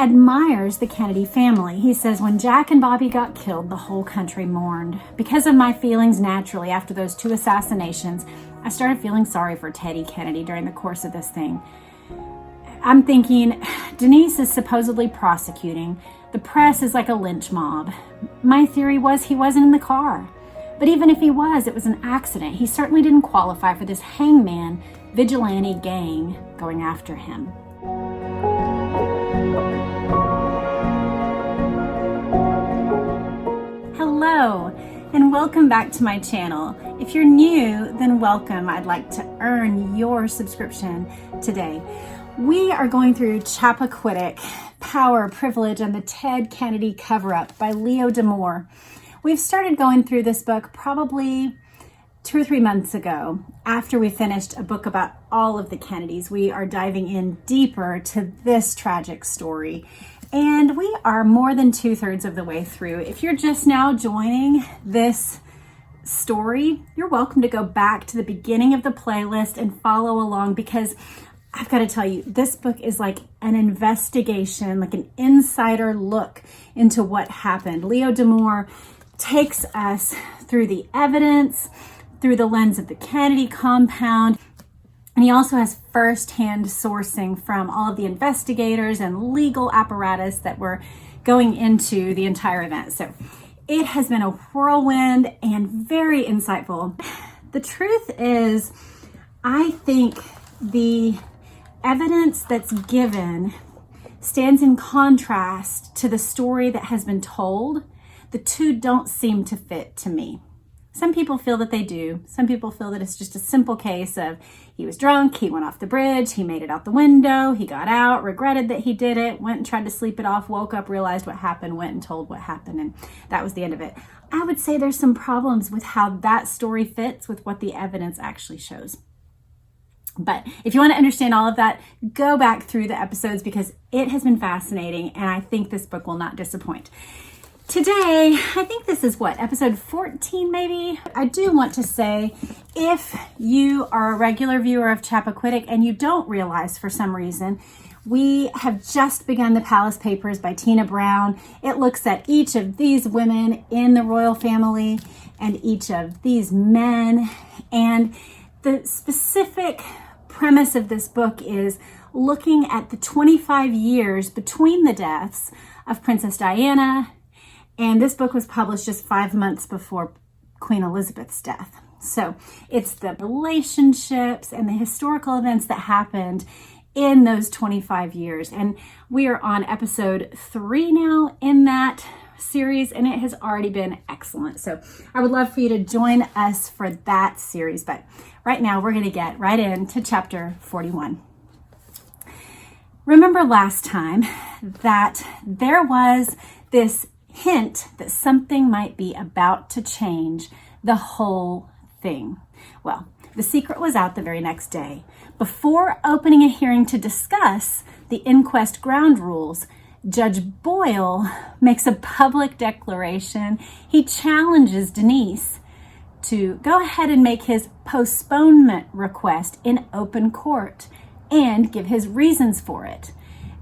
admires the Kennedy family. He says, when Jack and Bobby got killed, the whole country mourned. Because of my feelings naturally after those 2 assassinations, I started feeling sorry for Teddy Kennedy during the course of this thing. I'm thinking, Denise is supposedly prosecuting. The press is like a lynch mob. My theory was he wasn't in the car. But even if he was, it was an accident. He certainly didn't qualify for this hangman vigilante gang going after him. Hello, and welcome back to my channel. If you're new, then welcome. I'd like to earn your subscription today. We are going through Chappaquiddick, Power, Privilege, and the Ted Kennedy Cover-Up by Leo Damore. We've started going through this book probably 2 or 3 months ago. After we finished a book about all of the Kennedys, we are diving in deeper to this tragic story. And we are more than 2/3 of the way through. If you're just now joining this story, you're welcome to go back to the beginning of the playlist and follow along, because I've got to tell you, this book is like an investigation, like an insider look into what happened. Leo Damore takes us through the evidence, through the lens of the Kennedy compound. And he also has firsthand sourcing from all of the investigators and legal apparatus that were going into the entire event. So it has been a whirlwind and very insightful. The truth is, I think the evidence that's given stands in contrast to the story that has been told. The two don't seem to fit to me. Some people feel that they do. Some people feel that it's just a simple case of he was drunk, he went off the bridge, he made it out the window, he got out, regretted that he did it, went and tried to sleep it off, woke up, realized what happened, went and told what happened, and that was the end of it. I would say there's some problems with how that story fits with what the evidence actually shows. But if you want to understand all of that, go back through the episodes, because it has been fascinating, and I think this book will not disappoint. Today, I think this is episode 14 maybe? I do want to say, if you are a regular viewer of Chappaquiddick and you don't realize for some reason, we have just begun The Palace Papers by Tina Brown. It looks at each of these women in the royal family and each of these men. And the specific premise of this book is looking at the 25 years between the deaths of Princess Diana, and this book was published just 5 months before Queen Elizabeth's death. So it's the relationships and the historical events that happened in those 25 years. And we are on episode 3 now in that series, and it has already been excellent. So I would love for you to join us for that series. But right now we're going to get right into chapter 41. Remember last time that there was this hint that something might be about to change the whole thing. Well, the secret was out the very next day. Before opening a hearing to discuss the inquest ground rules, Judge Boyle makes a public declaration. He challenges Denise to go ahead and make his postponement request in open court and give his reasons for it.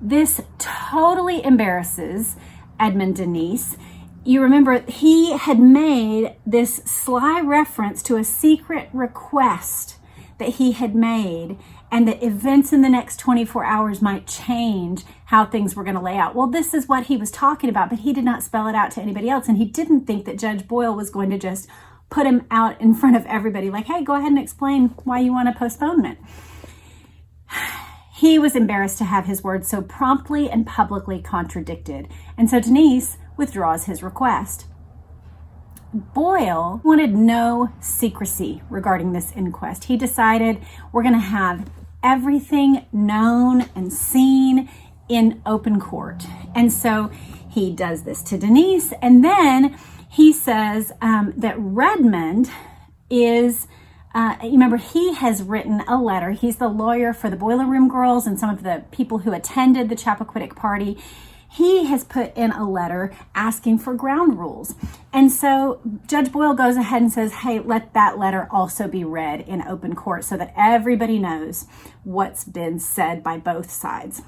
This totally embarrasses Edmund Denise. You remember he had made this sly reference to a secret request that he had made, and that events in the next 24 hours might change how things were going to lay out. Well, this is what he was talking about, but he did not spell it out to anybody else, and he didn't think that Judge Boyle was going to just put him out in front of everybody like, hey, go ahead and explain why you want a postponement. He was embarrassed to have his words so promptly and publicly contradicted, and so Denise withdraws his request. Boyle wanted no secrecy regarding this inquest. He decided we're going to have everything known and seen in open court. And so he does this to Denise, and then he says that Redmond is you remember, he has written a letter. He's the lawyer for the Boiler Room Girls and some of the people who attended the Chappaquiddick party. He has put in a letter asking for ground rules. And so Judge Boyle goes ahead and says, hey, let that letter also be read in open court so that everybody knows what's been said by both sides.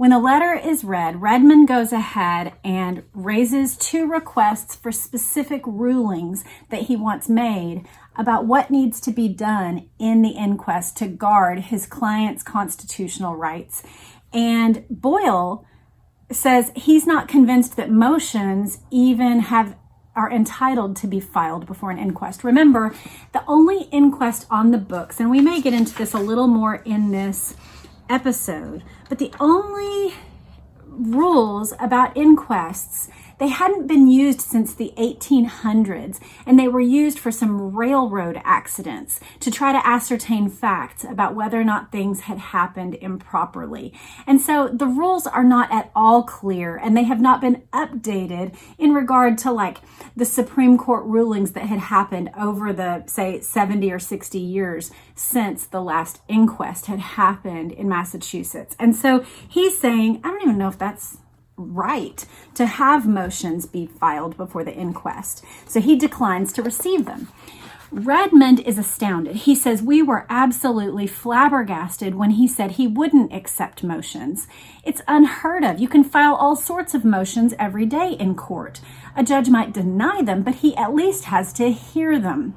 When the letter is read, Redmond goes ahead and raises 2 requests for specific rulings that he wants made about what needs to be done in the inquest to guard his client's constitutional rights. And Boyle says he's not convinced that motions even are entitled to be filed before an inquest. Remember, the only inquest on the books, and we may get into this a little more in this episode, but the only rules about inquests, they hadn't been used since the 1800s, and they were used for some railroad accidents to try to ascertain facts about whether or not things had happened improperly. And so the rules are not at all clear, and they have not been updated in regard to like the Supreme Court rulings that had happened over the, say, 70 or 60 years since the last inquest had happened in Massachusetts. And so he's saying, I don't even know if that's right to have motions be filed before the inquest. So he declines to receive them. Redmond is astounded. He says, we were absolutely flabbergasted when he said he wouldn't accept motions. It's unheard of. You can file all sorts of motions every day in court. A judge might deny them, but he at least has to hear them.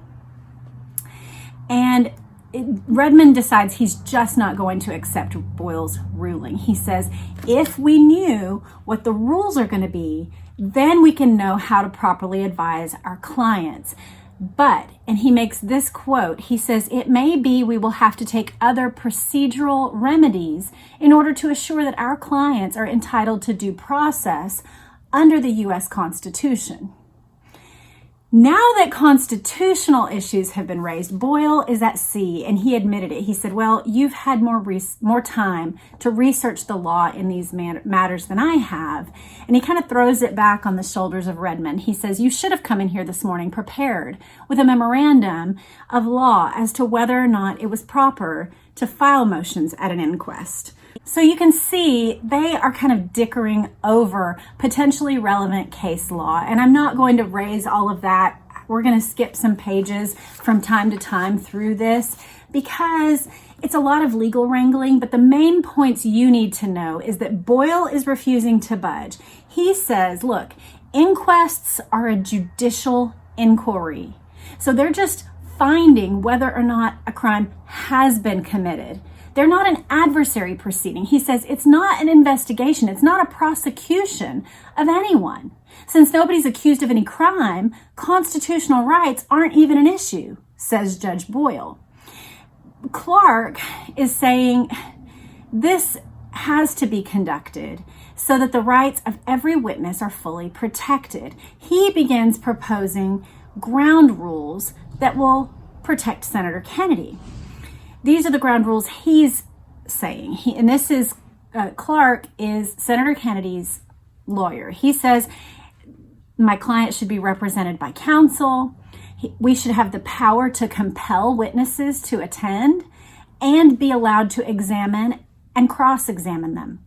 And Redmond decides he's just not going to accept Boyle's ruling. He says, if we knew what the rules are going to be, then we can know how to properly advise our clients. But, and he makes this quote, he says, it may be we will have to take other procedural remedies in order to assure that our clients are entitled to due process under the U.S. Constitution. Now that constitutional issues have been raised, Boyle is at sea, and he admitted it. He said, well, you've had more time to research the law in these matters than I have. And he kind of throws it back on the shoulders of Redmond. He says, you should have come in here this morning prepared with a memorandum of law as to whether or not it was proper to file motions at an inquest. So you can see they are kind of dickering over potentially relevant case law. And I'm not going to raise all of that. We're going to skip some pages from time to time through this because it's a lot of legal wrangling. But the main points you need to know is that Boyle is refusing to budge. He says, look, inquests are a judicial inquiry. So they're just finding whether or not a crime has been committed. They're not an adversary proceeding. He says it's not an investigation. It's not a prosecution of anyone. Since nobody's accused of any crime, constitutional rights aren't even an issue, says Judge Boyle. Clark is saying this has to be conducted so that the rights of every witness are fully protected. He begins proposing ground rules that will protect Senator Kennedy. These are the ground rules he's saying. Clark is Senator Kennedy's lawyer. He says, my client should be represented by counsel. We should have the power to compel witnesses to attend and be allowed to examine and cross-examine them.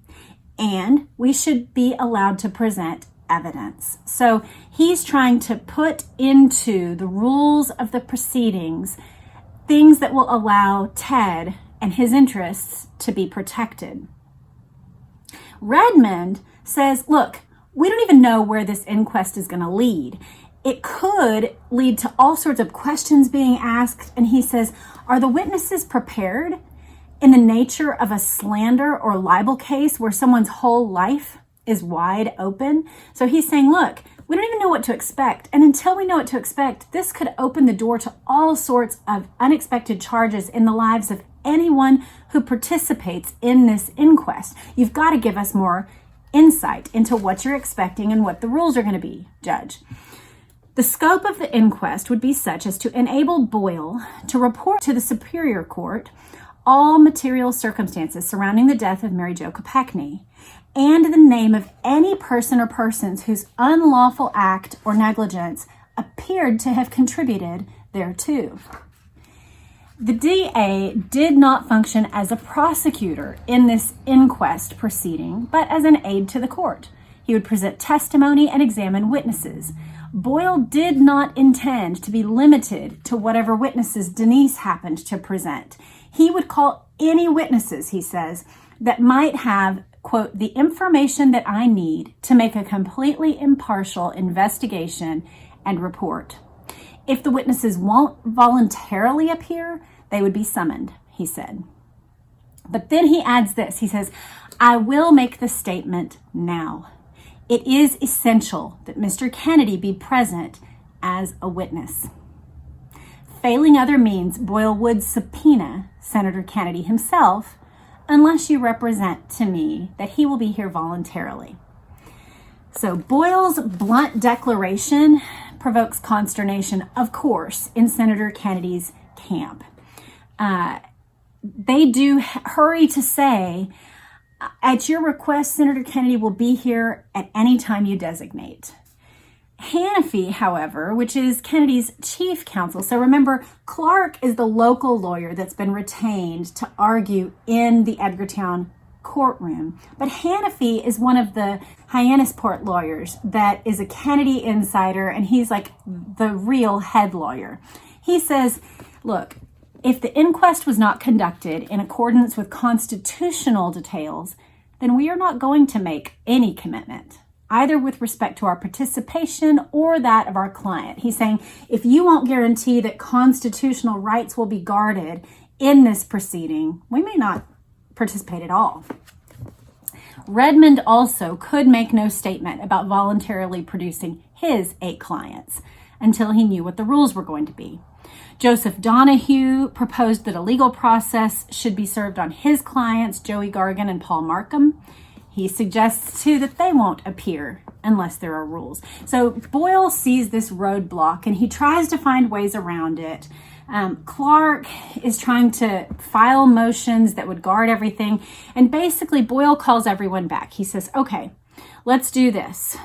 And we should be allowed to present evidence. So he's trying to put into the rules of the proceedings things that will allow Ted and his interests to be protected. Redmond says, look, we don't even know where this inquest is going to lead. It could lead to all sorts of questions being asked. And he says, are the witnesses prepared in the nature of a slander or libel case where someone's whole life is wide open? So he's saying, look, we don't even know what to expect. And until we know what to expect, this could open the door to all sorts of unexpected charges in the lives of anyone who participates in this inquest. You've got to give us more insight into what you're expecting and what the rules are going to be, Judge. The scope of the inquest would be such as to enable Boyle to report to the Superior Court all material circumstances surrounding the death of Mary Jo Kopechne and the name of any person or persons whose unlawful act or negligence appeared to have contributed thereto. The DA did not function as a prosecutor in this inquest proceeding, but as an aide to the court. He would present testimony and examine witnesses. Boyle did not intend to be limited to whatever witnesses Denise happened to present. He would call any witnesses, he says, that might have quote, the information that I need to make a completely impartial investigation and report. If the witnesses won't voluntarily appear, they would be summoned, he said. But then he adds this. He says, I will make the statement now. It is essential that Mr. Kennedy be present as a witness. Failing other means, Boyle would subpoena Senator Kennedy himself unless you represent to me that he will be here voluntarily. So Boyle's blunt declaration provokes consternation, of course, in Senator Kennedy's camp. They do hurry to say, at your request, Senator Kennedy will be here at any time you designate. Hanafy, however, which is Kennedy's chief counsel, so remember, Clark is the local lawyer that's been retained to argue in the Edgartown courtroom, but Hanafy is one of the Hyannisport lawyers that is a Kennedy insider, and he's like the real head lawyer. He says, look, if the inquest was not conducted in accordance with constitutional details, then we are not going to make any commitment, either with respect to our participation or that of our client. He's saying, if you won't guarantee that constitutional rights will be guarded in this proceeding, we may not participate at all. Redmond also could make no statement about voluntarily producing his 8 clients until he knew what the rules were going to be. Joseph Donahue proposed that a legal process should be served on his clients, Joey Gargan and Paul Markham. He suggests, too, that they won't appear unless there are rules. So Boyle sees this roadblock, and he tries to find ways around it. Clark is trying to file motions that would guard everything, and basically Boyle calls everyone back. He says, okay, let's do this.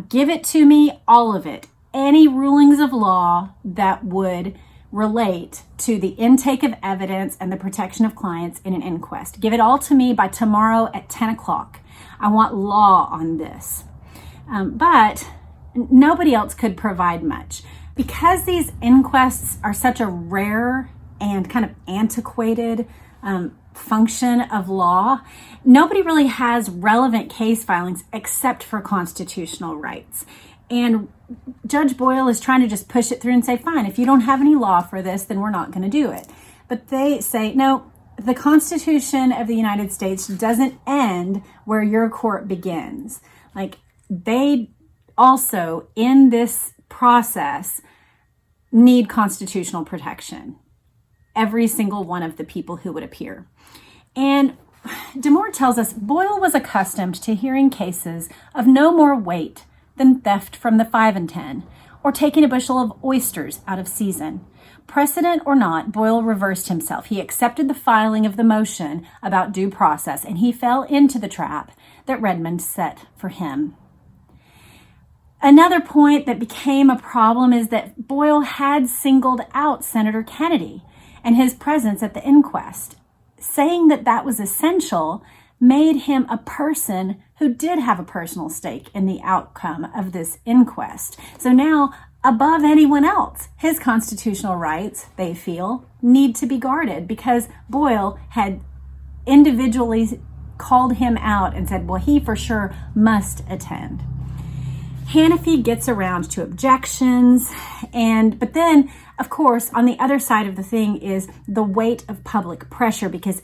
Give it to me, all of it. Any rulings of law that would relate to the intake of evidence and the protection of clients in an inquest. Give it all to me by tomorrow at 10 o'clock. I want law on this. But nobody else could provide much. Because these inquests are such a rare and kind of antiquated function of law, nobody really has relevant case filings except for constitutional rights. And Judge Boyle is trying to just push it through and say, fine, if you don't have any law for this, then we're not going to do it. But they say, no, the Constitution of the United States doesn't end where your court begins. Like, they also, in this process, need constitutional protection. Every single one of the people who would appear. And Damore tells us Boyle was accustomed to hearing cases of no more weight than theft from the 5 and 10, or taking a bushel of oysters out of season. Precedent or not, Boyle reversed himself. He accepted the filing of the motion about due process, and he fell into the trap that Redmond set for him. Another point that became a problem is that Boyle had singled out Senator Kennedy and his presence at the inquest. Saying that that was essential made him a person who did have a personal stake in the outcome of this inquest. So now, above anyone else, his constitutional rights, they feel, need to be guarded because Boyle had individually called him out and said, well, he for sure must attend. Hanafy gets around to objections, but then, of course, on the other side of the thing is the weight of public pressure, because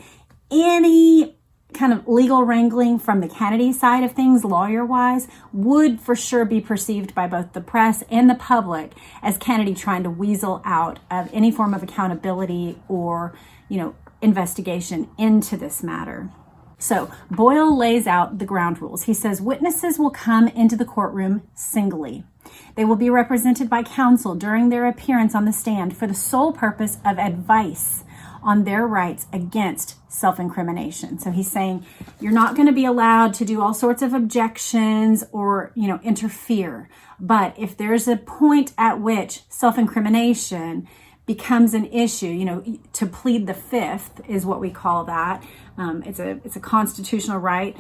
any kind of legal wrangling from the Kennedy side of things, lawyer-wise, would for sure be perceived by both the press and the public as Kennedy trying to weasel out of any form of accountability or, investigation into this matter. So Boyle lays out the ground rules. He says witnesses will come into the courtroom singly. They will be represented by counsel during their appearance on the stand for the sole purpose of advice on their rights against self-incrimination. So he's saying you're not going to be allowed to do all sorts of objections or, interfere. But if there's a point at which self-incrimination becomes an issue, to plead the fifth is what we call that. It's a constitutional right.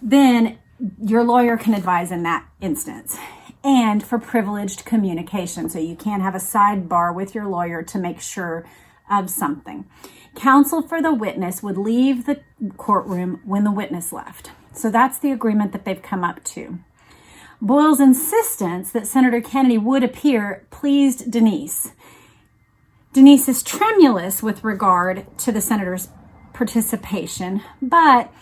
Then your lawyer can advise in that instance. And for privileged communication. So you can't have a sidebar with your lawyer to make sure of something. Counsel for the witness would leave the courtroom when the witness left. So that's the agreement that they've come up to. Boyle's insistence that Senator Kennedy would appear pleased Denise. Denise is tremulous with regard to the senator's participation, but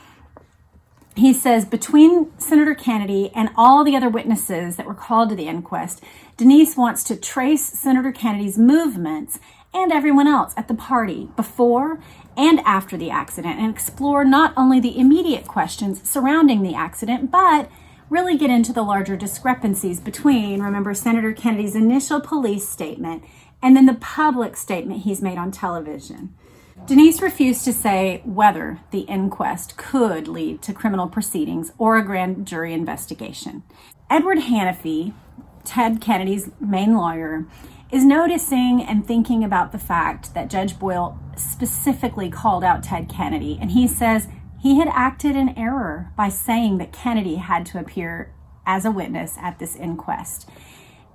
he says between Senator Kennedy and all the other witnesses that were called to the inquest, Denise wants to trace Senator Kennedy's movements and everyone else at the party before and after the accident and explore not only the immediate questions surrounding the accident, but really get into the larger discrepancies between, remember, Senator Kennedy's initial police statement and then the public statement he's made on television. Denise refused to say whether the inquest could lead to criminal proceedings or a grand jury investigation. Edward Hannafy, Ted Kennedy's main lawyer, is noticing and thinking about the fact that Judge Boyle specifically called out Ted Kennedy, and he says he had acted in error by saying that Kennedy had to appear as a witness at this inquest.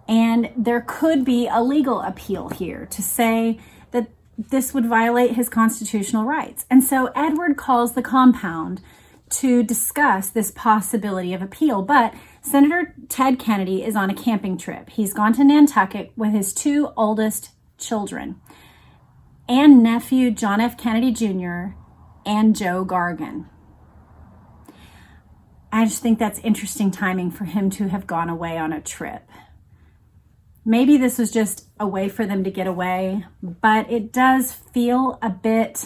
And there could be a legal appeal here to say that this would violate his constitutional rights. And so Edward calls the compound to discuss this possibility of appeal. But Senator Ted Kennedy is on a camping trip. He's gone to Nantucket with his two oldest children, and nephew John F. Kennedy Jr. and Joe Gargan. I just think that's interesting timing for him to have gone away on a trip. Maybe this was just a way for them to get away, but it does feel a bit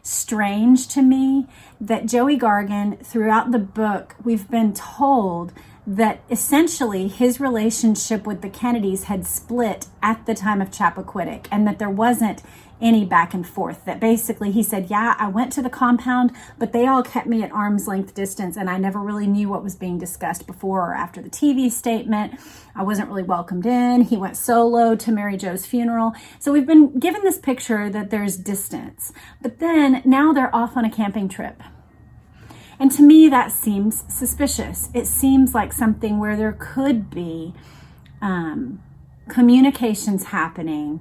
strange to me that Joey Gargan, throughout the book, we've been told that essentially his relationship with the Kennedys had split at the time of Chappaquiddick, and that there wasn't any back and forth. That basically he said, yeah, I went to the compound, but they all kept me at arm's length distance, and I never really knew what was being discussed before or after the TV statement. I wasn't really welcomed in. He went solo to Mary Jo's funeral. So we've been given this picture that there's distance, but then now they're off on a camping trip. And to me, that seems suspicious. It seems like something where there could be communications happening,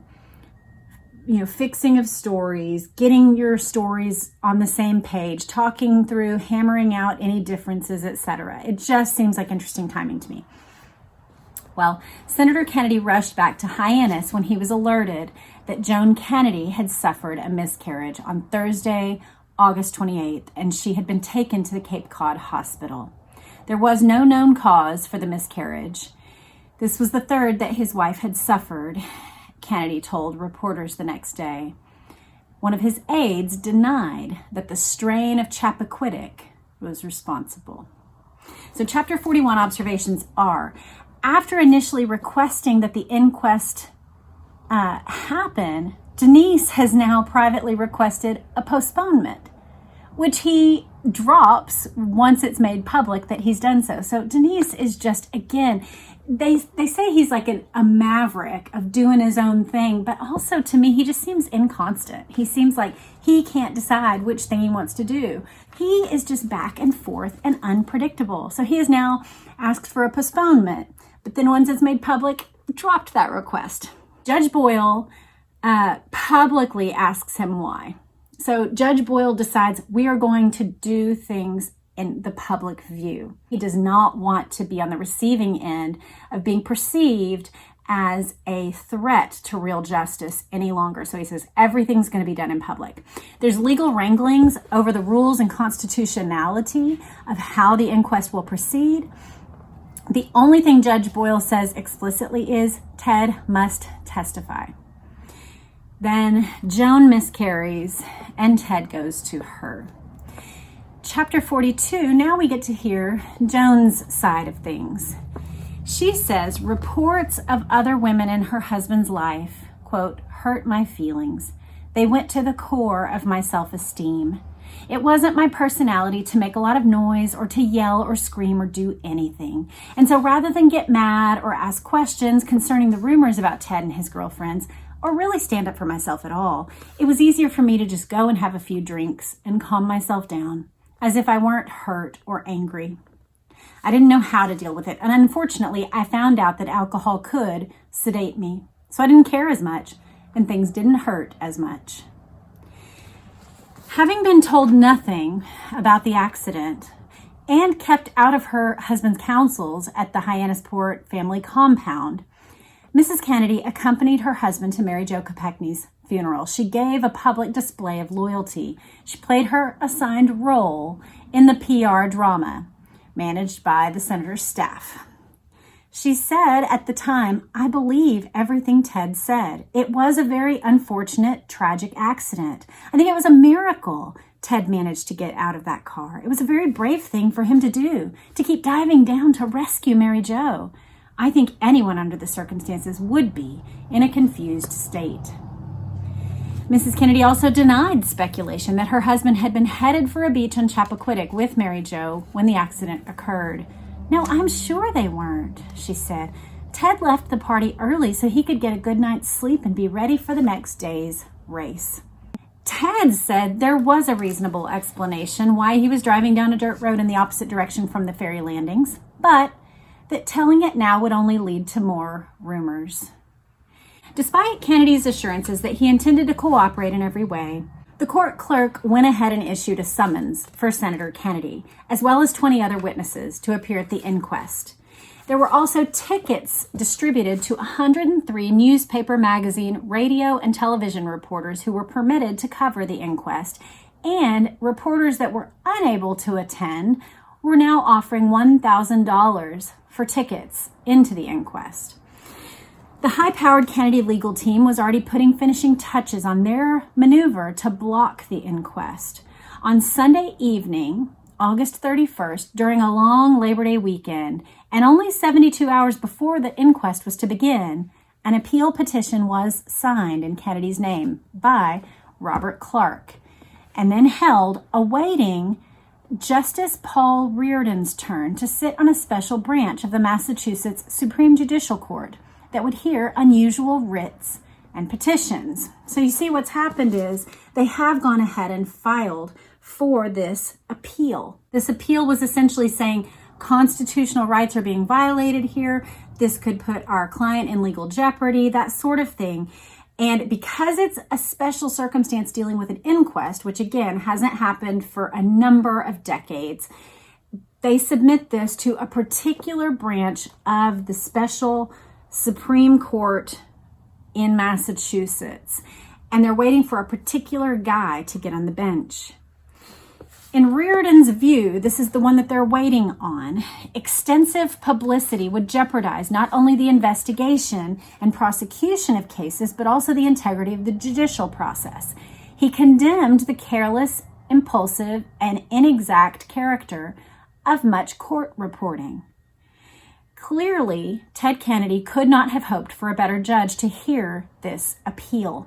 fixing of stories, getting your stories on the same page, talking through, hammering out any differences, etc. It just seems like interesting timing to me. Well, Senator Kennedy rushed back to Hyannis when he was alerted that Joan Kennedy had suffered a miscarriage on Thursday, August 28th, and she had been taken to the Cape Cod hospital. There was no known cause for the miscarriage. This was the third that his wife had suffered, Kennedy told reporters the next day. One of his aides denied that the strain of Chappaquiddick was responsible. So Chapter 41 observations are, after initially requesting that the inquest happen, Denise has now privately requested a postponement, which he drops once it's made public that he's done so. So Denise is just, again, they say he's like a maverick of doing his own thing, but also to me, he just seems inconstant. He seems like he can't decide which thing he wants to do. He is just back and forth and unpredictable. So he has now asked for a postponement, but then once it's made public, dropped that request. Judge Boyle publicly asks him why. So Judge Boyle decides we are going to do things in the public view. He does not want to be on the receiving end of being perceived as a threat to real justice any longer. So he says everything's going to be done in public. There's legal wranglings over the rules and constitutionality of how the inquest will proceed. The only thing Judge Boyle says explicitly is Ted must testify. Then Joan miscarries and Ted goes to her. Chapter 42, now we get to hear Joan's side of things. She says reports of other women in her husband's life, quote, hurt my feelings. They went to the core of my self-esteem. It wasn't my personality to make a lot of noise or to yell or scream or do anything. And so rather than get mad or ask questions concerning the rumors about Ted and his girlfriends, or really stand up for myself at all, it was easier for me to just go and have a few drinks and calm myself down, as if I weren't hurt or angry. I didn't know how to deal with it, and unfortunately, I found out that alcohol could sedate me, so I didn't care as much, and things didn't hurt as much. Having been told nothing about the accident and kept out of her husband's counsels at the Hyannisport family compound, Mrs. Kennedy accompanied her husband to Mary Jo Kopechne's funeral. She gave a public display of loyalty. She played her assigned role in the PR drama managed by the senator's staff. She said at the time, "I believe everything Ted said. It was a very unfortunate, tragic accident. I think it was a miracle Ted managed to get out of that car. It was a very brave thing for him to do, to keep diving down to rescue Mary Jo. I think anyone under the circumstances would be in a confused state." Mrs. Kennedy also denied speculation that her husband had been headed for a beach on Chappaquiddick with Mary Jo when the accident occurred. "No, I'm sure they weren't," she said. "Ted left the party early so he could get a good night's sleep and be ready for the next day's race." Ted said there was a reasonable explanation why he was driving down a dirt road in the opposite direction from the ferry landings, but that telling it now would only lead to more rumors. Despite Kennedy's assurances that he intended to cooperate in every way, the court clerk went ahead and issued a summons for Senator Kennedy, as well as 20 other witnesses to appear at the inquest. There were also tickets distributed to 103 newspaper, magazine, radio, and television reporters who were permitted to cover the inquest, and reporters that were unable to attend were now offering $1,000 for tickets into the inquest. The high-powered Kennedy legal team was already putting finishing touches on their maneuver to block the inquest. On Sunday evening, August 31st, during a long Labor Day weekend, and only 72 hours before the inquest was to begin, an appeal petition was signed in Kennedy's name by Robert Clark, and then held awaiting Justice Paul Reardon's turn to sit on a special branch of the Massachusetts Supreme Judicial Court that would hear unusual writs and petitions. So you see what's happened is they have gone ahead and filed for this appeal. This appeal was essentially saying constitutional rights are being violated here. This could put our client in legal jeopardy, that sort of thing. And because it's a special circumstance dealing with an inquest, which again hasn't happened for a number of decades, they submit this to a particular branch of the special Supreme Court in Massachusetts, and they're waiting for a particular guy to get on the bench. In Reardon's view, this is the one that they're waiting on, extensive publicity would jeopardize not only the investigation and prosecution of cases, but also the integrity of the judicial process. He condemned the careless, impulsive, and inexact character of much court reporting. Clearly, Ted Kennedy could not have hoped for a better judge to hear this appeal.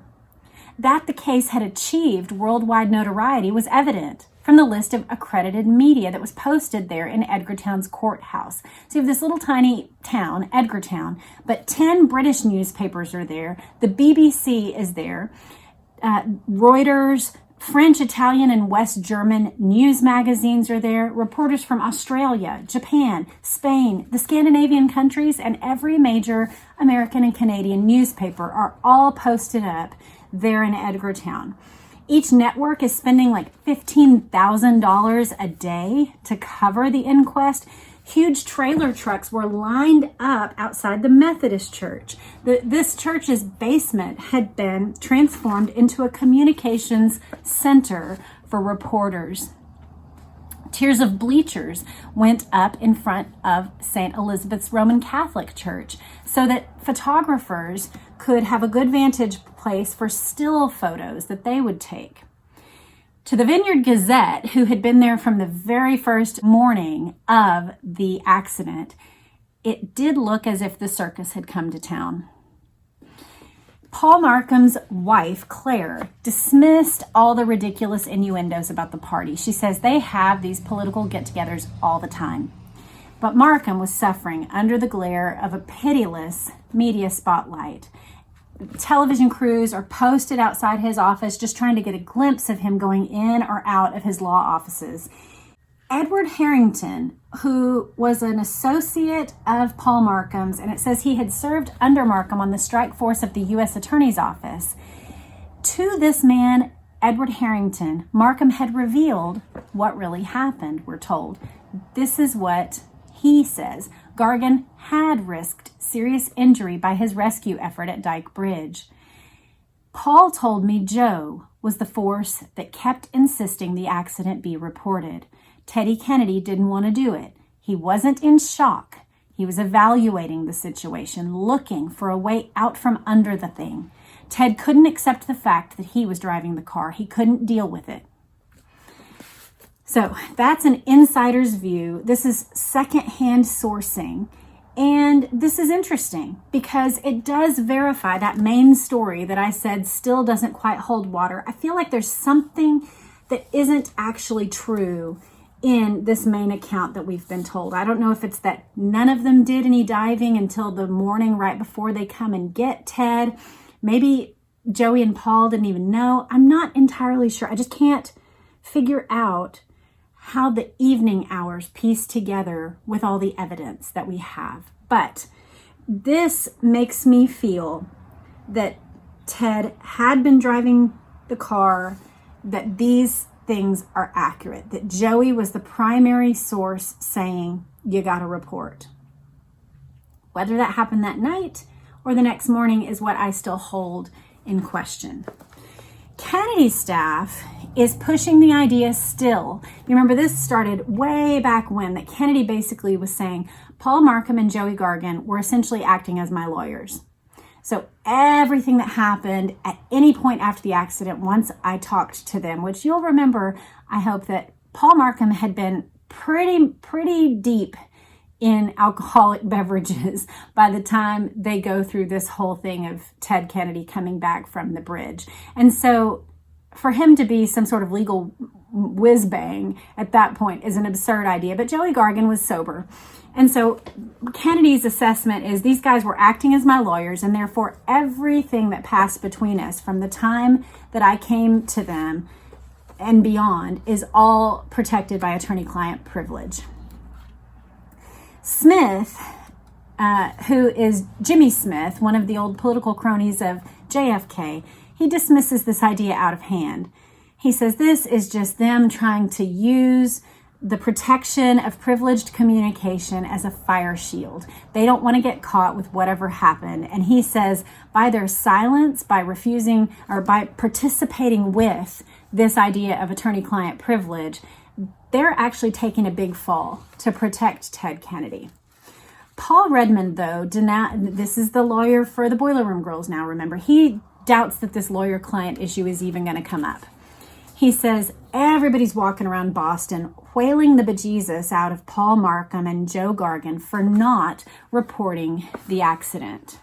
That the case had achieved worldwide notoriety was evident from the list of accredited media that was posted there in Edgartown's courthouse. So you have this little tiny town, Edgartown, but 10 British newspapers are there. The BBC is there. Reuters, French, Italian, and West German news magazines are there. Reporters from Australia, Japan, Spain, the Scandinavian countries, and every major American and Canadian newspaper are all posted up there in Edgartown. Each network is spending like $15,000 a day to cover the inquest. Huge trailer trucks were lined up outside the Methodist church. This church's basement had been transformed into a communications center for reporters. Tiers of bleachers went up in front of St. Elizabeth's Roman Catholic Church so that photographers could have a good vantage place for still photos that they would take. To the Vineyard Gazette, who had been there from the very first morning of the accident, it did look as if the circus had come to town. Paul Markham's wife, Claire, dismissed all the ridiculous innuendos about the party. She says they have these political get-togethers all the time. But Markham was suffering under the glare of a pitiless media spotlight. Television crews are posted outside his office just trying to get a glimpse of him going in or out of his law offices. Edward Harrington, who was an associate of Paul Markham's, and it says he had served under Markham on the strike force of the U.S. Attorney's Office, to this man, Edward Harrington, Markham had revealed what really happened, we're told. This is what he says. Gargan had risked serious injury by his rescue effort at Dyke Bridge. Paul told me Joe was the force that kept insisting the accident be reported. Teddy Kennedy didn't want to do it. He wasn't in shock. He was evaluating the situation, looking for a way out from under the thing. Ted couldn't accept the fact that he was driving the car. He couldn't deal with it. So that's an insider's view. This is secondhand sourcing. And this is interesting because it does verify that main story that I said still doesn't quite hold water. I feel like there's something that isn't actually true in this main account that we've been told. I don't know if it's that none of them did any diving until the morning right before they come and get Ted. Maybe Joey and Paul didn't even know. I'm not entirely sure. I just can't figure out how the evening hours piece together with all the evidence that we have. But this makes me feel that Ted had been driving the car, that these things are accurate, that Joey was the primary source saying, you got to report. Whether that happened that night or the next morning is what I still hold in question. Kennedy's staff is pushing the idea still. You remember this started way back when, that Kennedy basically was saying Paul Markham and Joey Gargan were essentially acting as my lawyers. So everything that happened at any point after the accident, once I talked to them, which you'll remember, I hope, that Paul Markham had been pretty deep in alcoholic beverages by the time they go through this whole thing of Ted Kennedy coming back from the bridge. And so for him to be some sort of legal whiz-bang at that point is an absurd idea. But Joey Gargan was sober. And so Kennedy's assessment is these guys were acting as my lawyers, and therefore everything that passed between us from the time that I came to them and beyond is all protected by attorney-client privilege. Smith, who is Jimmy Smith, one of the old political cronies of JFK, he dismisses this idea out of hand. He says this is just them trying to use the protection of privileged communication as a fire shield. They don't want to get caught with whatever happened. And he says by their silence, by refusing or by participating with this idea of attorney-client privilege, they're actually taking a big fall to protect Ted Kennedy. Paul Redmond, though, this is the lawyer for the Boiler Room Girls now, remember, he doubts that this lawyer-client issue is even going to come up. He says everybody's walking around Boston wailing the bejesus out of Paul Markham and Joe Gargan for not reporting the accident.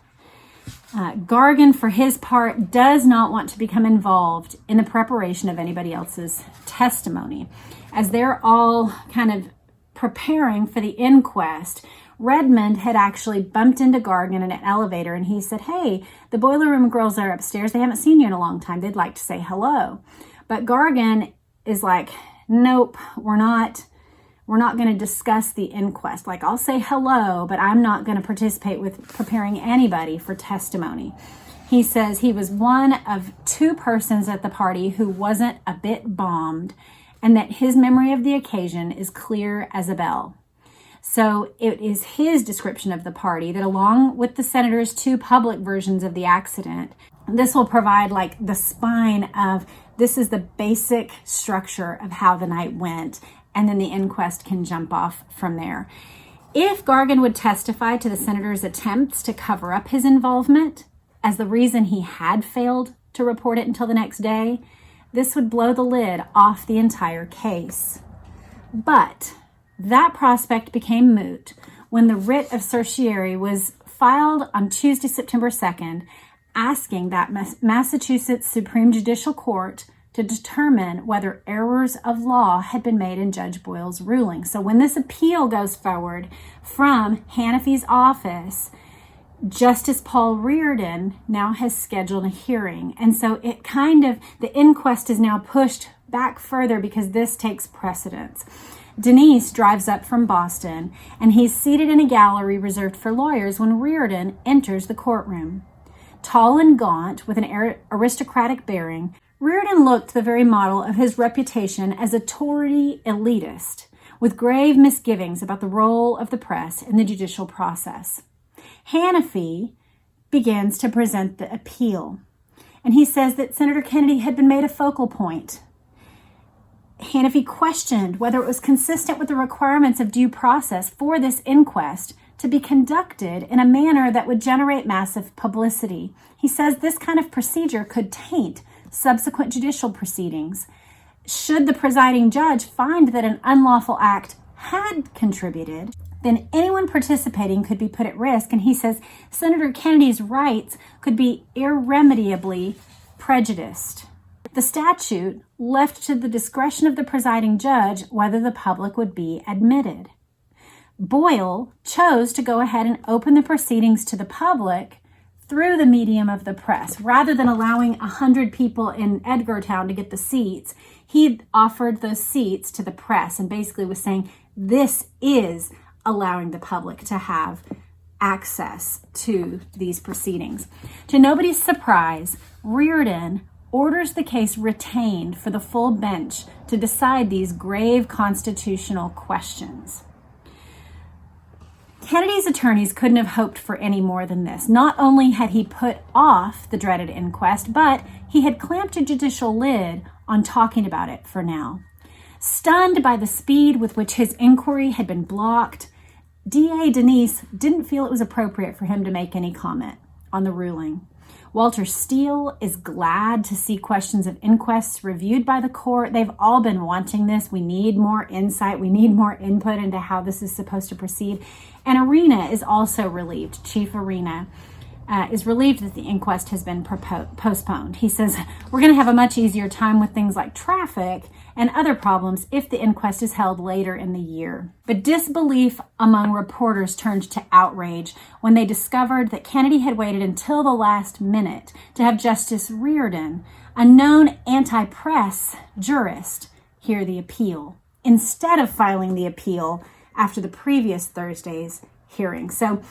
Gargan, for his part, does not want to become involved in the preparation of anybody else's testimony. As they're all kind of preparing for the inquest, Redmond had actually bumped into Gargan in an elevator, and he said, hey, the Boiler Room Girls are upstairs. They haven't seen you in a long time. They'd like to say hello. But Gargan is like, nope, we're not going to discuss the inquest. Like, I'll say hello, but I'm not going to participate with preparing anybody for testimony. He says he was one of two persons at the party who wasn't a bit bombed, and that his memory of the occasion is clear as a bell. So it is his description of the party that, along with the senator's two public versions of the accident, this will provide like the spine of this is the basic structure of how the night went, and then the inquest can jump off from there. If Gargan would testify to the senator's attempts to cover up his involvement as the reason he had failed to report it until the next day, this would blow the lid off the entire case. But that prospect became moot when the writ of certiorari was filed on Tuesday, September 2nd, asking that Massachusetts Supreme Judicial Court to determine whether errors of law had been made in Judge Boyle's ruling. So when this appeal goes forward from Hanafy's office, Justice Paul Reardon now has scheduled a hearing. And so the inquest is now pushed back further because this takes precedence. Denise drives up from Boston, and he's seated in a gallery reserved for lawyers when Reardon enters the courtroom. Tall and gaunt, with an aristocratic bearing, Reardon looked the very model of his reputation as a Tory elitist, with grave misgivings about the role of the press in the judicial process. Hannafy begins to present the appeal, and he says that Senator Kennedy had been made a focal point. Hannafy questioned whether it was consistent with the requirements of due process for this inquest to be conducted in a manner that would generate massive publicity. He says this kind of procedure could taint subsequent judicial proceedings. Should the presiding judge find that an unlawful act had contributed, then anyone participating could be put at risk. And he says Senator Kennedy's rights could be irremediably prejudiced. The statute left to the discretion of the presiding judge whether the public would be admitted. Boyle chose to go ahead and open the proceedings to the public through the medium of the press. Rather than allowing 100 people in Edgartown to get the seats, he offered those seats to the press and basically was saying, this is allowing the public to have access to these proceedings. To nobody's surprise, Reardon orders the case retained for the full bench to decide these grave constitutional questions. Kennedy's attorneys couldn't have hoped for any more than this. Not only had he put off the dreaded inquest, but he had clamped a judicial lid on talking about it for now. Stunned by the speed with which his inquiry had been blocked, DA Denise didn't feel it was appropriate for him to make any comment on the ruling. Walter Steele is glad to see questions of inquests reviewed by the court. They've all been wanting this. We need more insight. We need more input into how this is supposed to proceed. And Arena is also relieved. Chief Arena is relieved that the inquest has been postponed. He says, we're going to have a much easier time with things like traffic and other problems if the inquest is held later in the year. But disbelief among reporters turned to outrage when they discovered that Kennedy had waited until the last minute to have Justice Reardon, a known anti-press jurist, hear the appeal, instead of filing the appeal after the previous Thursday's hearing. So,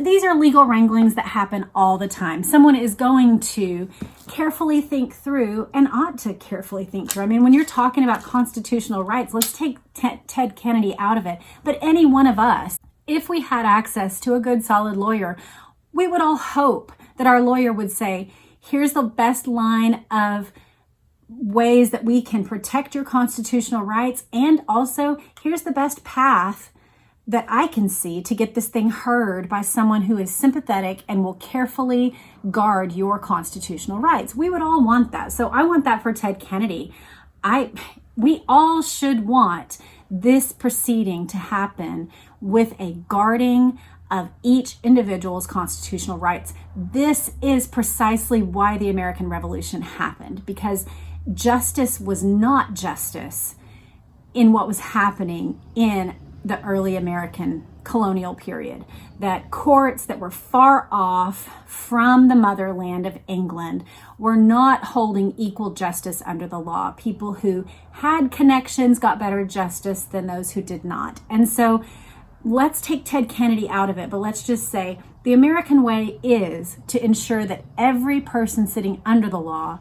these are legal wranglings that happen all the time. Someone is going to carefully think through and ought to carefully think through. I mean, when you're talking about constitutional rights, let's take Ted Kennedy out of it. But any one of us, if we had access to a good, solid lawyer, we would all hope that our lawyer would say, here's the best line of ways that we can protect your constitutional rights. And also, here's the best path that I can see to get this thing heard by someone who is sympathetic and will carefully guard your constitutional rights. We would all want that. So I want that for Ted Kennedy. We all should want this proceeding to happen with a guarding of each individual's constitutional rights. This is precisely why the American Revolution happened, because justice was not justice in what was happening in the early American colonial period, that courts that were far off from the motherland of England were not holding equal justice under the law. People who had connections got better justice than those who did not. And so let's take Ted Kennedy out of it, but let's just say the American way is to ensure that every person sitting under the law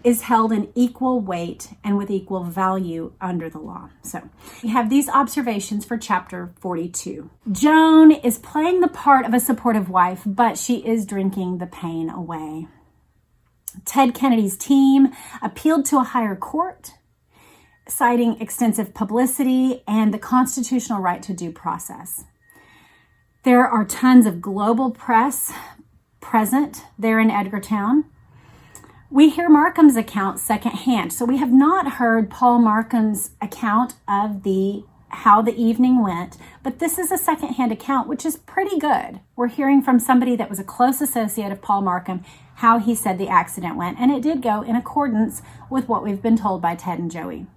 is held in equal weight and with equal value under the law. So we have these observations for chapter 42. Joan is playing the part of a supportive wife, but she is drinking the pain away. Ted Kennedy's team appealed to a higher court, citing extensive publicity and the constitutional right to due process. There are tons of global press present there in Edgartown. We hear Markham's account secondhand. So we have not heard Paul Markham's account of how the evening went, but this is a secondhand account, which is pretty good. We're hearing from somebody that was a close associate of Paul Markham how he said the accident went, and it did go in accordance with what we've been told by Ted and Joey.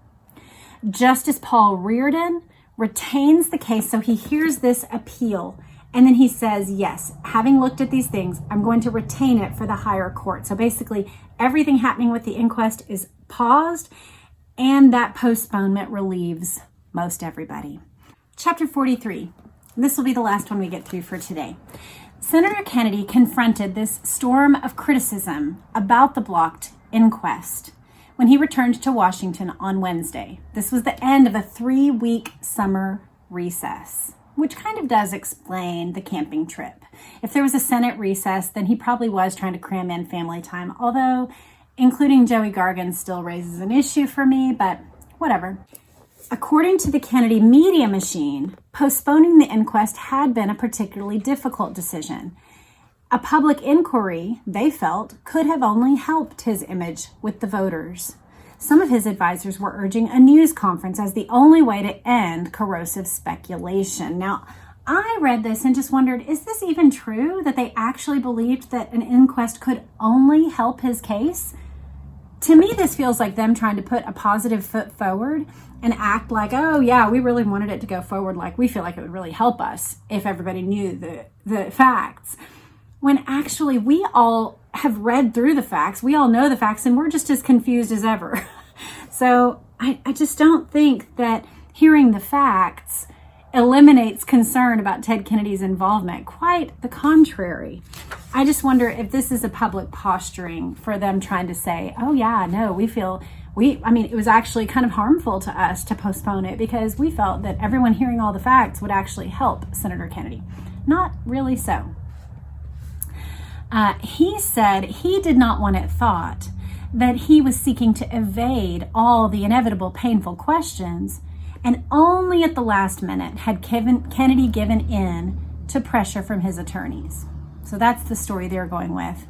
Justice Paul Reardon retains the case, so he hears this appeal. And then he says, yes, having looked at these things, I'm going to retain it for the higher court. So basically, everything happening with the inquest is paused, and that postponement relieves most everybody. Chapter 43. This will be the last one we get through for today. Senator Kennedy confronted this storm of criticism about the blocked inquest when he returned to Washington on Wednesday. This was the end of a 3-week summer recess, which kind of does explain the camping trip. If there was a Senate recess, then he probably was trying to cram in family time, although including Joey Gargan still raises an issue for me, but whatever. According to the Kennedy media machine, postponing the inquest had been a particularly difficult decision. A public inquiry, they felt, could have only helped his image with the voters. Some of his advisors were urging a news conference as the only way to end corrosive speculation. Now, I read this and just wondered, is this even true that they actually believed that an inquest could only help his case? To me, this feels like them trying to put a positive foot forward and act like, oh yeah, we really wanted it to go forward, like we feel like it would really help us if everybody knew the facts. When actually we all have read through the facts, we all know the facts, and we're just as confused as ever. So I just don't think that hearing the facts eliminates concern about Ted Kennedy's involvement. Quite the contrary. I just wonder if this is a public posturing for them trying to say, oh yeah, no, it was actually kind of harmful to us to postpone it because we felt that everyone hearing all the facts would actually help Senator Kennedy. Not really so. He said he did not want it thought that he was seeking to evade all the inevitable painful questions, and only at the last minute had Kennedy given in to pressure from his attorneys. So that's the story they're going with.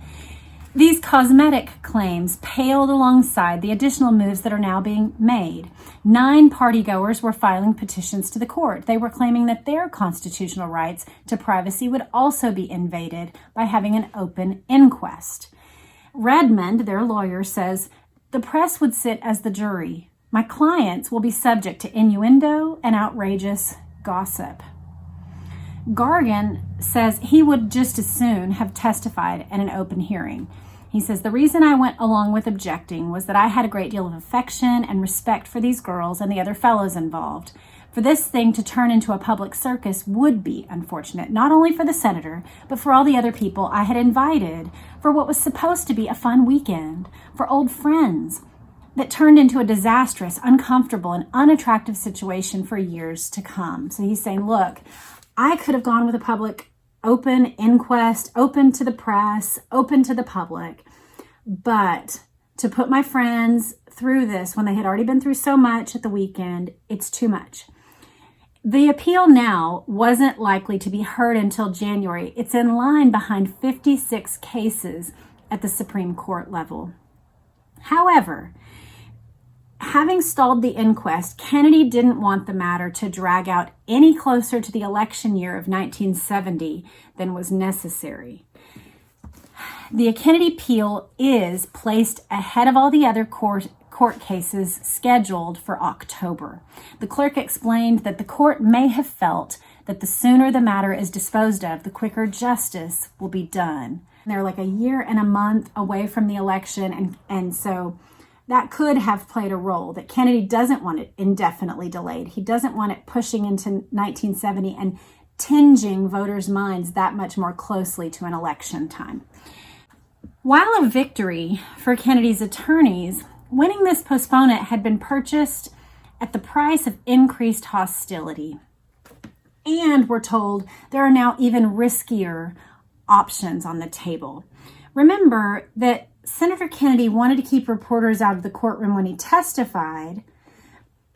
These cosmetic claims paled alongside the additional moves that are now being made. 9 partygoers were filing petitions to the court. They were claiming that their constitutional rights to privacy would also be invaded by having an open inquest. Redmond, their lawyer, says, the press would sit as the jury. My clients will be subject to innuendo and outrageous gossip. Gargan says he would just as soon have testified at an open hearing. He says, the reason I went along with objecting was that I had a great deal of affection and respect for these girls and the other fellows involved. For this thing to turn into a public circus would be unfortunate, not only for the senator, but for all the other people I had invited for what was supposed to be a fun weekend, for old friends, that turned into a disastrous, uncomfortable, and unattractive situation for years to come. So he's saying, look, I could have gone with a public open inquest, open to the press, open to the public, but to put my friends through this when they had already been through so much at the weekend, it's too much. The appeal now wasn't likely to be heard until January. It's in line behind 56 cases at the Supreme Court level. However, having stalled the inquest, Kennedy didn't want the matter to drag out any closer to the election year of 1970 than was necessary. The Kennedy appeal is placed ahead of all the other court cases scheduled for October. The clerk explained that the court may have felt that the sooner the matter is disposed of, the quicker justice will be done. They're like a year and a month away from the election, and so that could have played a role, that Kennedy doesn't want it indefinitely delayed. He doesn't want it pushing into 1970 and tinging voters' minds that much more closely to an election time. While a victory for Kennedy's attorneys, winning this postponement had been purchased at the price of increased hostility. And we're told there are now even riskier options on the table. Remember that Senator Kennedy wanted to keep reporters out of the courtroom when he testified.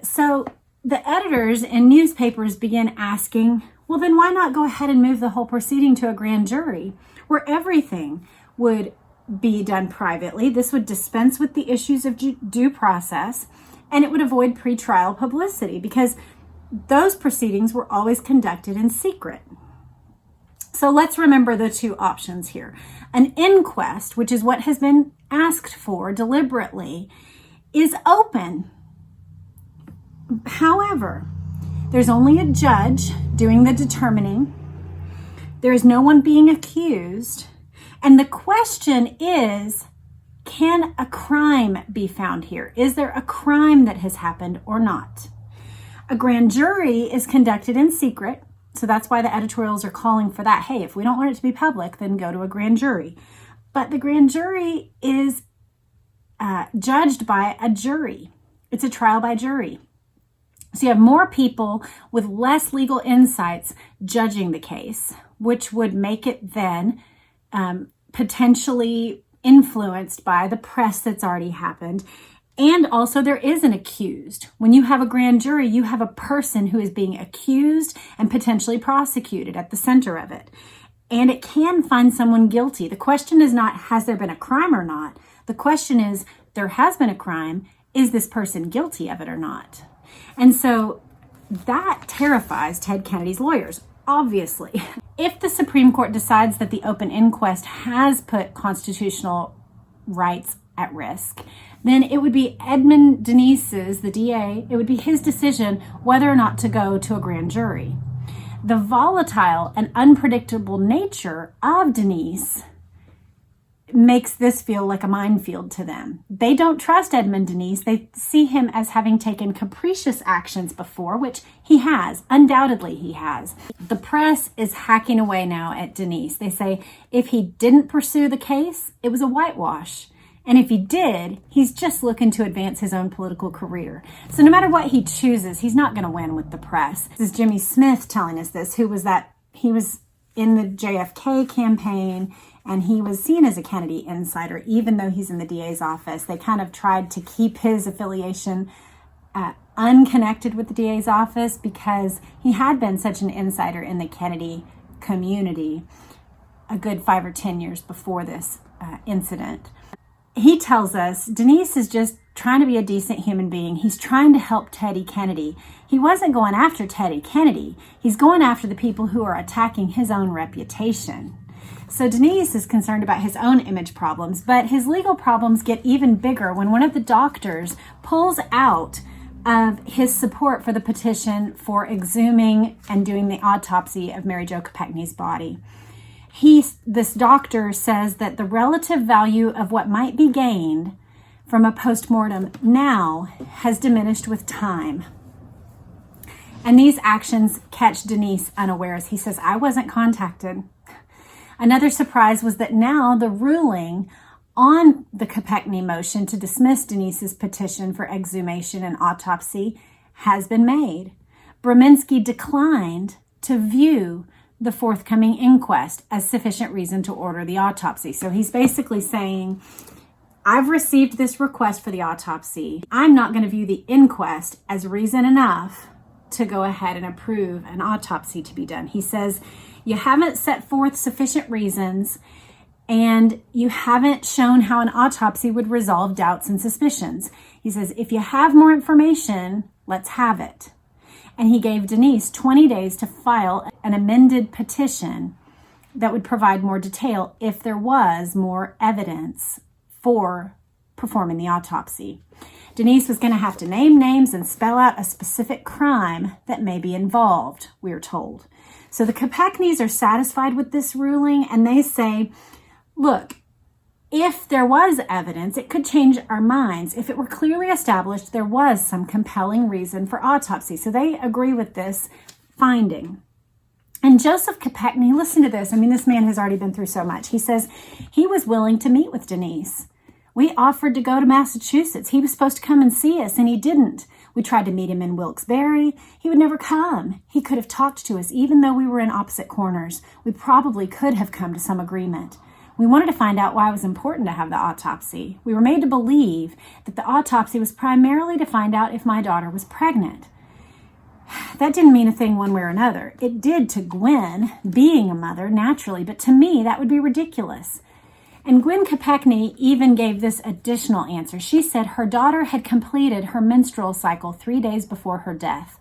So the editors in newspapers began asking, well, then why not go ahead and move the whole proceeding to a grand jury where everything would be done privately? This would dispense with the issues of due process, and it would avoid pretrial publicity because those proceedings were always conducted in secret. So let's remember the 2 options here. An inquest, which is what has been asked for deliberately, is open. However, there's only a judge doing the determining. There is no one being accused. And the question is, can a crime be found here? Is there a crime that has happened or not? A grand jury is conducted in secret. So that's why the editorials are calling for that. Hey, if we don't want it to be public, then go to a grand jury. But the grand jury is judged by a jury. It's a trial by jury. So you have more people with less legal insights judging the case, which would make it then potentially influenced by the press that's already happened. And also there is an accused. When you have a grand jury, you have a person who is being accused and potentially prosecuted at the center of it. And it can find someone guilty. The question is not, has there been a crime or not? The question is, there has been a crime. Is this person guilty of it or not? And so that terrifies Ted Kennedy's lawyers, obviously. If the Supreme Court decides that the open inquest has put constitutional rights at risk, then it would be Edmund Denise's, the DA, it would be his decision whether or not to go to a grand jury. The volatile and unpredictable nature of Denise makes this feel like a minefield to them. They don't trust Edmund Denise. They see him as having taken capricious actions before, which he has. Undoubtedly, he has. The press is hacking away now at Denise. They say if he didn't pursue the case, it was a whitewash. And if he did, he's just looking to advance his own political career. So no matter what he chooses, he's not going to win with the press. This is Jimmy Smith telling us this, he was in the JFK campaign, and he was seen as a Kennedy insider, even though he's in the DA's office. They kind of tried to keep his affiliation unconnected with the DA's office because he had been such an insider in the Kennedy community a good 5 or 10 years before this incident. He tells us Denise is just trying to be a decent human being. He's trying to help Teddy Kennedy. He wasn't going after Teddy Kennedy. He's going after the people who are attacking his own reputation. So Denise is concerned about his own image problems, but his legal problems get even bigger when one of the doctors pulls out of his support for the petition for exhuming and doing the autopsy of Mary Jo Kopechne's body. This doctor says that the relative value of what might be gained from a postmortem now has diminished with time. And these actions catch Denise unawares. He says, I wasn't contacted. Another surprise was that now the ruling on the Kopechne motion to dismiss Denise's petition for exhumation and autopsy has been made. Brominski declined to view the forthcoming inquest as sufficient reason to order the autopsy. So he's basically saying, I've received this request for the autopsy. I'm not going to view the inquest as reason enough to go ahead and approve an autopsy to be done. He says, you haven't set forth sufficient reasons and you haven't shown how an autopsy would resolve doubts and suspicions. He says, if you have more information, let's have it. And he gave Denise 20 days to file an amended petition that would provide more detail if there was more evidence for performing the autopsy. Denise was going to have to name names and spell out a specific crime that may be involved, we're told. So the Kopechnes are satisfied with this ruling, and they say, look, if there was evidence, it could change our minds. If it were clearly established there was some compelling reason for autopsy. So they agree with this finding. And Joseph Kopechne, listen to this. I mean, this man has already been through so much. He says he was willing to meet with Denise. We offered to go to Massachusetts. He was supposed to come and see us, and he didn't. We tried to meet him in Wilkes-Barre. He would never come. He could have talked to us, even though we were in opposite corners. We probably could have come to some agreement. We wanted to find out why it was important to have the autopsy. We were made to believe that the autopsy was primarily to find out if my daughter was pregnant. That didn't mean a thing one way or another. It did to Gwen, being a mother, naturally, but to me, that would be ridiculous. And Gwen Kopechne even gave this additional answer. She said her daughter had completed her menstrual cycle 3 days before her death.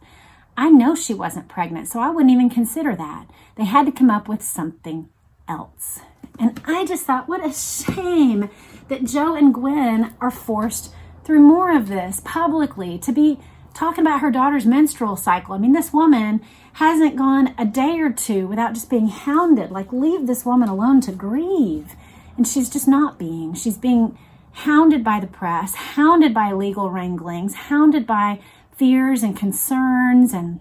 I know she wasn't pregnant, so I wouldn't even consider that. They had to come up with something else. And I just thought, what a shame that Joe and Gwen are forced through more of this publicly to be talking about her daughter's menstrual cycle. I mean, this woman hasn't gone a day or two without just being hounded. Like, leave this woman alone to grieve. And she's just not being. She's being hounded by the press, hounded by legal wranglings, hounded by fears and concerns. And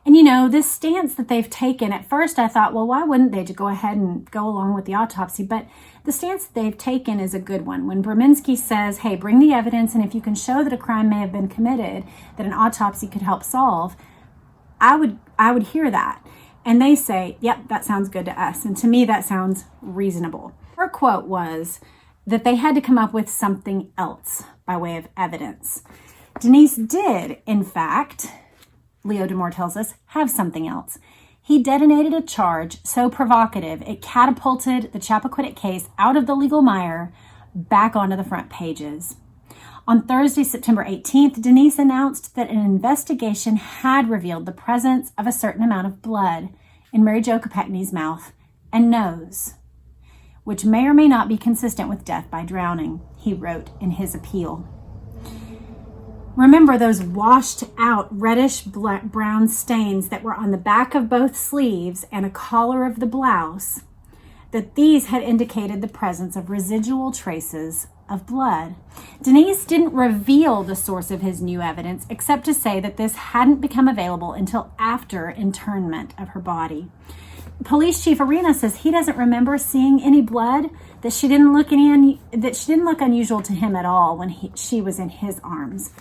And you know, this stance that they've taken, at first I thought, well, why wouldn't they just go ahead and go along with the autopsy? But the stance that they've taken is a good one. When Brzezinski says, hey, bring the evidence, and if you can show that a crime may have been committed, that an autopsy could help solve, I would hear that. And they say, yep, that sounds good to us. And to me, that sounds reasonable. Her quote was that they had to come up with something else by way of evidence. Denise did, in fact, Leo Damore tells us, have something else. He detonated a charge so provocative it catapulted the Chappaquiddick case out of the legal mire back onto the front pages. On Thursday, September 18th, Denise announced that an investigation had revealed the presence of a certain amount of blood in Mary Jo Kopechne's mouth and nose, which may or may not be consistent with death by drowning, he wrote in his appeal. Remember those washed out reddish brown stains that were on the back of both sleeves and a collar of the blouse, that these had indicated the presence of residual traces of blood. Denise didn't reveal the source of his new evidence except to say that this hadn't become available until after internment of her body. Police Chief Arena says he doesn't remember seeing any blood, that she didn't look unusual to him at all when she was in his arms.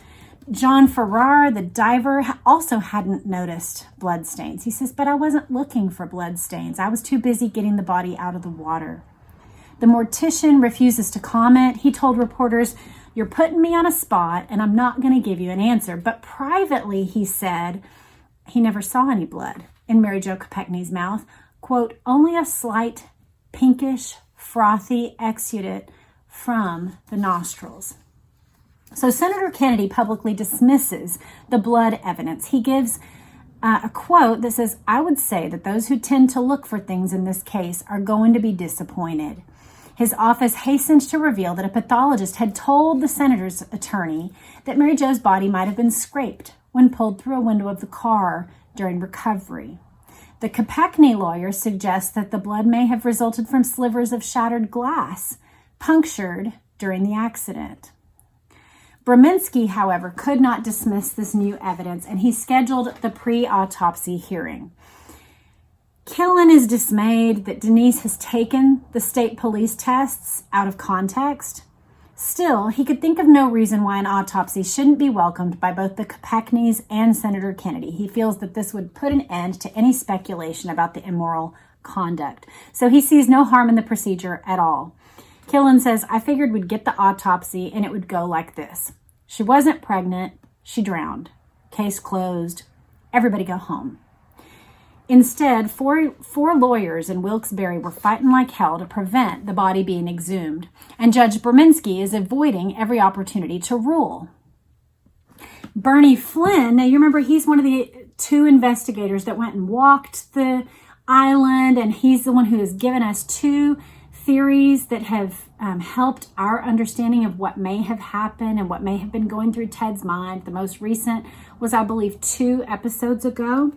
John Farrar, the diver, also hadn't noticed blood stains. He says, but I wasn't looking for blood stains. I was too busy getting the body out of the water. The mortician refuses to comment. He told reporters, you're putting me on a spot and I'm not going to give you an answer. But privately, he said he never saw any blood in Mary Jo Kopechne's mouth. Quote, only a slight pinkish, frothy exudate from the nostrils. So Senator Kennedy publicly dismisses the blood evidence. He gives a quote that says, I would say that those who tend to look for things in this case are going to be disappointed. His office hastened to reveal that a pathologist had told the senator's attorney that Mary Jo's body might have been scraped when pulled through a window of the car during recovery. The Kopechne lawyer suggests that the blood may have resulted from slivers of shattered glass punctured during the accident. Brzezinski, however, could not dismiss this new evidence, and he scheduled the pre-autopsy hearing. Killen is dismayed that Denise has taken the state police tests out of context. Still, he could think of no reason why an autopsy shouldn't be welcomed by both the Kopechnes and Senator Kennedy. He feels that this would put an end to any speculation about the immoral conduct. So he sees no harm in the procedure at all. Killen says, I figured we'd get the autopsy and it would go like this. She wasn't pregnant. She drowned. Case closed. Everybody go home. Instead, four lawyers in Wilkes-Barre were fighting like hell to prevent the body being exhumed. And Judge Brzezinski is avoiding every opportunity to rule. Bernie Flynn, now you remember he's one of the two investigators that went and walked the island, and he's the one who has given us two theories that have helped our understanding of what may have happened and what may have been going through Ted's mind. The most recent was, I believe, 2 episodes ago,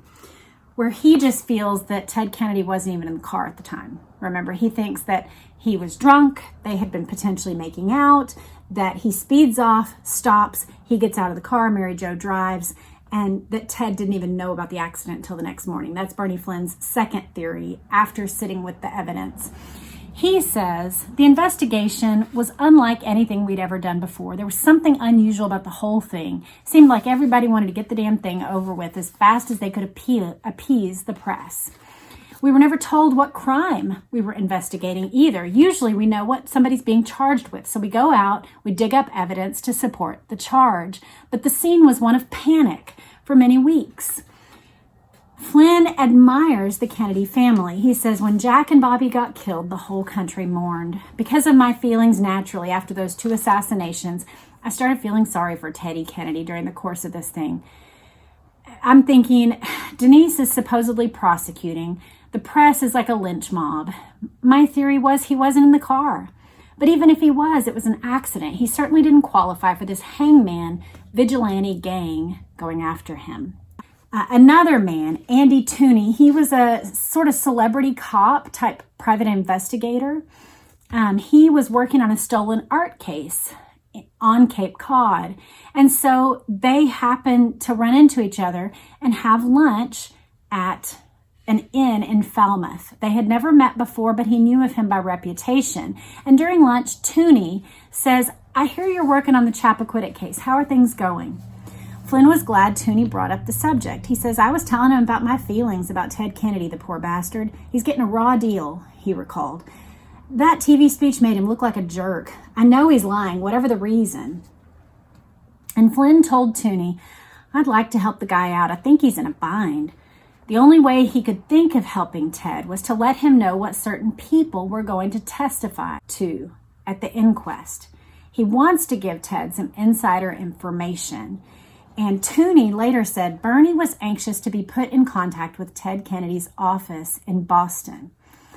where he just feels that Ted Kennedy wasn't even in the car at the time. Remember, he thinks that he was drunk, they had been potentially making out, that he speeds off, stops, he gets out of the car, Mary Jo drives, and that Ted didn't even know about the accident until the next morning. That's Bernie Flynn's second theory after sitting with the evidence. He says the investigation was unlike anything we'd ever done before. There was something unusual about the whole thing. It seemed like everybody wanted to get the damn thing over with as fast as they could appease the press. We were never told what crime we were investigating either. Usually we know what somebody's being charged with. So we go out, we dig up evidence to support the charge. But the scene was one of panic for many weeks. Flynn admires the Kennedy family. He says, when Jack and Bobby got killed, the whole country mourned. Because of my feelings naturally after those 2 assassinations, I started feeling sorry for Teddy Kennedy during the course of this thing. I'm thinking, Denise is supposedly prosecuting. The press is like a lynch mob. My theory was he wasn't in the car. But even if he was, it was an accident. He certainly didn't qualify for this hangman vigilante gang going after him. Another man, Andy Tooney, he was a sort of celebrity cop type private investigator. He was working on a stolen art case on Cape Cod. And so they happen to run into each other and have lunch at an inn in Falmouth. They had never met before, but he knew of him by reputation. And during lunch, Tooney says, "I hear you're working on the Chappaquiddick case. How are things going?" Flynn was glad Tooney brought up the subject. He says, "I was telling him about my feelings about Ted Kennedy, the poor bastard. He's getting a raw deal," he recalled. "That TV speech made him look like a jerk. I know he's lying, whatever the reason." And Flynn told Tooney, "I'd like to help the guy out. I think he's in a bind." The only way he could think of helping Ted was to let him know what certain people were going to testify to at the inquest. He wants to give Ted some insider information. And Tooney later said Bernie was anxious to be put in contact with Ted Kennedy's office in Boston.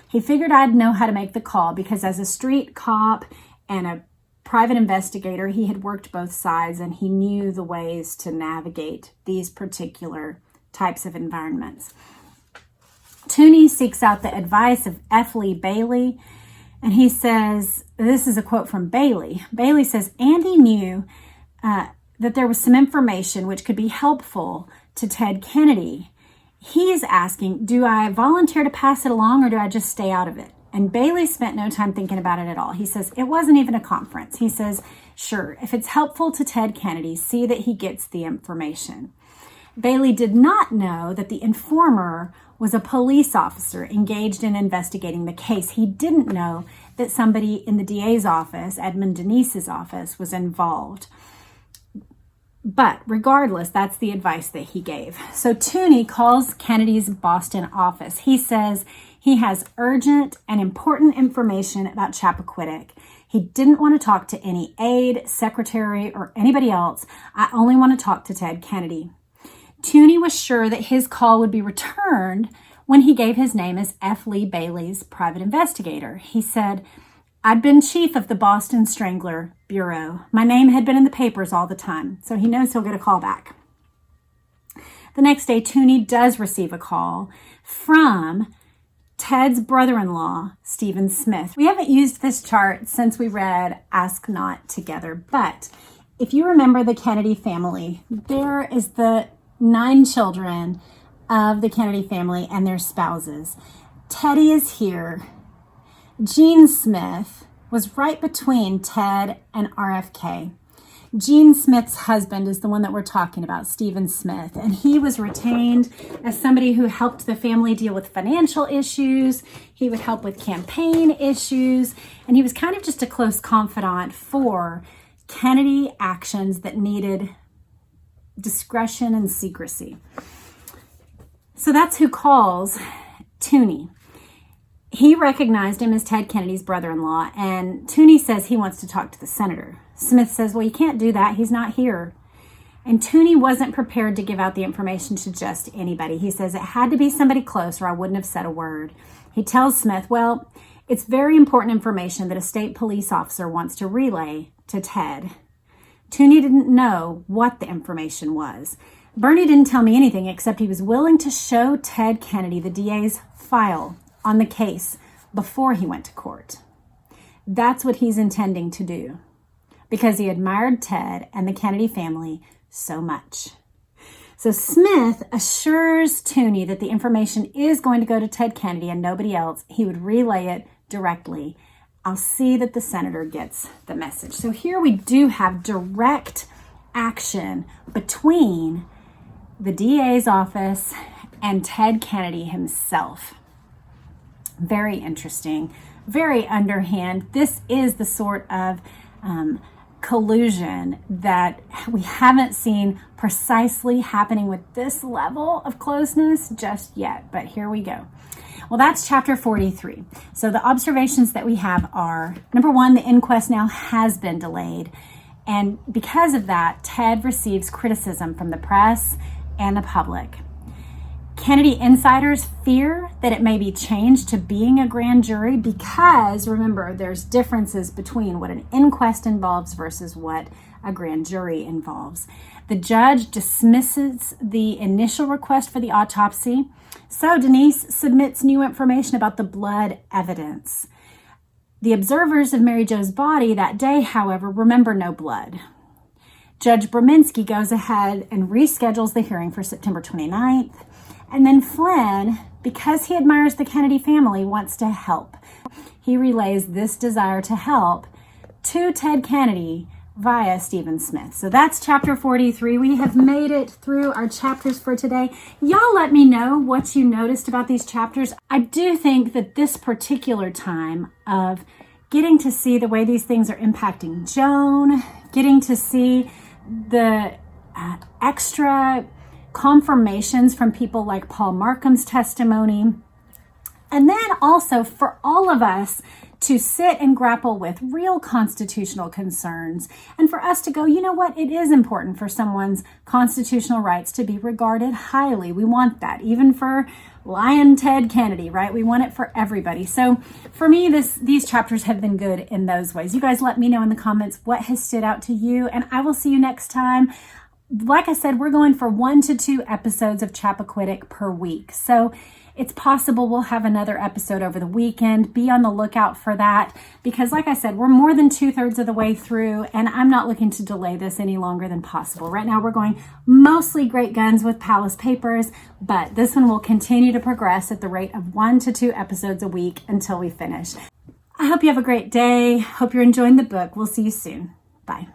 He figured I'd know how to make the call because as a street cop and a private investigator, he had worked both sides and he knew the ways to navigate these particular types of environments. Tooney seeks out the advice of F. Lee Bailey, and he says, this is a quote from Bailey. Bailey says, Andy knew that there was some information which could be helpful to Ted Kennedy. He is asking, do I volunteer to pass it along or do I just stay out of it? And Bailey spent no time thinking about it at all. He says, it wasn't even a conference. He says, sure, if it's helpful to Ted Kennedy, see that he gets the information. Bailey did not know that the informer was a police officer engaged in investigating the case. He didn't know that somebody in the DA's office, Edmund Denise's office, was involved. But regardless, that's the advice that he gave. So Tooney calls Kennedy's Boston office. He says he has urgent and important information about Chappaquiddick. He didn't want to talk to any aide, secretary, or anybody else. I only want to talk to Ted Kennedy. Tooney was sure that his call would be returned when he gave his name as F. Lee Bailey's private investigator. He said, I'd been chief of the Boston Strangler Bureau. My name had been in the papers all the time, so he knows he'll get a call back. The next day, Tooney does receive a call from Ted's brother-in-law, Stephen Smith. We haven't used this chart since we read Ask Not together, but if you remember the Kennedy family, there is the 9 children of the Kennedy family and their spouses. Teddy is here. Gene Smith was right between Ted and RFK. Gene Smith's husband is the one that we're talking about, Stephen Smith, and he was retained as somebody who helped the family deal with financial issues. He would help with campaign issues, and he was kind of just a close confidant for Kennedy actions that needed discretion and secrecy. So that's who calls Tooney. He recognized him as Ted Kennedy's brother-in-law, and Tooney says he wants to talk to the senator. Smith says, well, you can't do that. He's not here. And Tooney wasn't prepared to give out the information to just anybody. He says it had to be somebody close or I wouldn't have said a word. He tells Smith, well, it's very important information that a state police officer wants to relay to Ted. Tooney didn't know what the information was. Bernie didn't tell me anything except he was willing to show Ted Kennedy the DA's file on the case before he went to court. That's what he's intending to do because he admired Ted and the Kennedy family so much. So Smith assures Tooney that the information is going to go to Ted Kennedy and nobody else. He would relay it directly. I'll see that the senator gets the message. So here we do have direct action between the DA's office and Ted Kennedy himself. Very interesting, very underhand. This is the sort of collusion that we haven't seen precisely happening with this level of closeness just yet, but here we go. Well, that's chapter 43. So the observations that we have are, number one, the inquest now has been delayed. And because of that, Ted receives criticism from the press and the public. Kennedy insiders fear that it may be changed to being a grand jury because, remember, there's differences between what an inquest involves versus what a grand jury involves. The judge dismisses the initial request for the autopsy, so Denise submits new information about the blood evidence. The observers of Mary Jo's body that day, however, remember no blood. Judge Breminski goes ahead and reschedules the hearing for September 29th. And then Flynn, because he admires the Kennedy family, wants to help. He relays this desire to help to Ted Kennedy via Stephen Smith. So that's chapter 43. We have made it through our chapters for today. Y'all let me know what you noticed about these chapters. I do think that this particular time of getting to see the way these things are impacting Joan, getting to see the extra confirmations from people like Paul Markham's testimony, and then also for all of us to sit and grapple with real constitutional concerns, and for us to go, you know what, it is important for someone's constitutional rights to be regarded highly. We want that, even for Lion Ted Kennedy, right? We want it for everybody. So for me, these chapters have been good in those ways. You guys let me know in the comments what has stood out to you, and I will see you next time. Like I said, we're going for 1 to 2 episodes of Chappaquiddick per week. So it's possible we'll have another episode over the weekend. Be on the lookout for that because, like I said, we're more than 2/3 of the way through, and I'm not looking to delay this any longer than possible. Right now, we're going mostly Great Guns with Palace Papers, but this one will continue to progress at the rate of 1 to 2 episodes a week until we finish. I hope you have a great day. Hope you're enjoying the book. We'll see you soon. Bye.